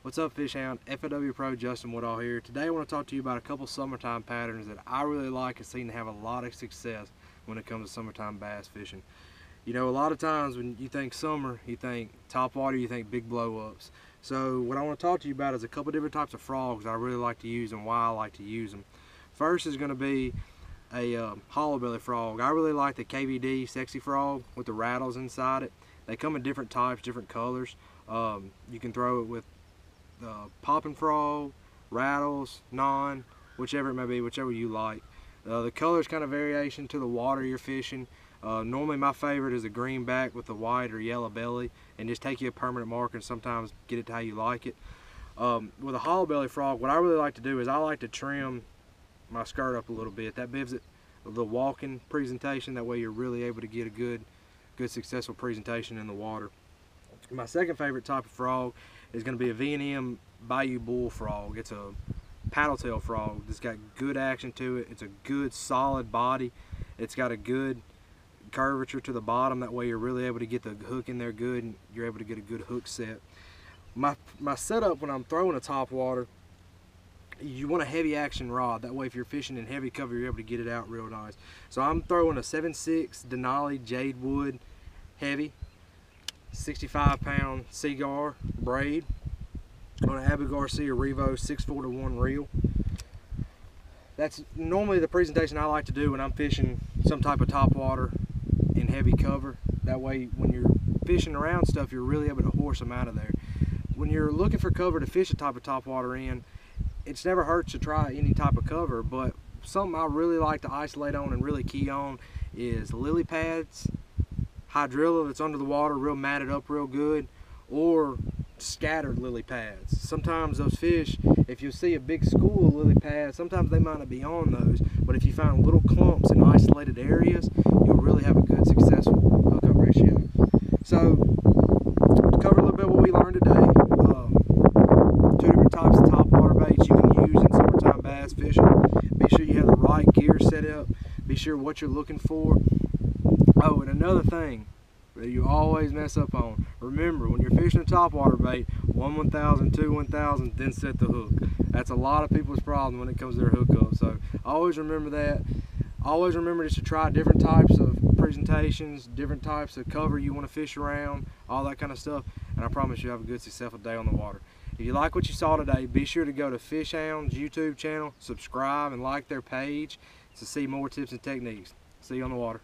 What's up, Fish Hound? FLW Pro Justin Woodall here. Today I want to talk to you about a couple summertime patterns that I really like and seem to have a lot of success when it comes to summertime bass fishing. You know, a lot of times when you think summer, you think top water, you think big blow-ups. So what I want to talk to you about is a couple different types of frogs I really like to use and why I like to use them. First is going to be a hollow belly frog. I really like the KVD Sexy Frog with the rattles inside it. They come in different types, different colors. You can throw it with popping frog, rattles, non, whichever it may be, whichever you like. The color is kind of variation to the water you're fishing. Normally my favorite is a greenback with a white or yellow belly, and just take you a permanent marker and sometimes get it to how you like it. With a hollow belly frog, what I really like to do is I like to trim my skirt up a little bit. That gives it a little walking presentation. That way you're really able to get a good successful presentation in the water. My second favorite type of frog is going to be a V&M Bayou Bull frog. It's a paddle tail frog. It's got good action to it. It's a good solid body. It's got a good curvature to the bottom. That way you're really able to get the hook in there good, and you're able to get a good hook set. My setup when I'm throwing a top water, you want a heavy action rod. That way if you're fishing in heavy cover, you're able to get it out real nice. So I'm throwing a 7.6 Denali Jade Wood heavy 65-pound Seaguar braid on an Abu Garcia Revo 6-4-1 reel. That's normally the presentation I like to do when I'm fishing some type of top water in heavy cover. That way when you're fishing around stuff, you're really able to horse them out of there. When you're looking for cover to fish a type of top water in, it's never hurts to try any type of cover, but something I really like to isolate on and really key on is lily pads, hydrilla that's under the water, real matted up real good, or scattered lily pads. Sometimes those fish, if you see a big school of lily pads, sometimes they might not be on those, but if you find little clumps in isolated areas, you'll really have a good successful hookup ratio. So, to cover a little bit what we learned today, two different types of top water baits you can use in summertime bass fishing. Be sure you have the right gear set up. Be sure what you're looking for. Oh, and another thing that you always mess up on. Remember, when you're fishing a topwater bait, 1/1000, 2/1000, then set the hook. That's a lot of people's problem when it comes to their hookup. So always remember that. Always remember just to try different types of presentations, different types of cover you want to fish around, all that kind of stuff. And I promise you have a good, successful day on the water. If you like what you saw today, be sure to go to Fish Hound's YouTube channel, subscribe, and like their page to see more tips and techniques. See you on the water.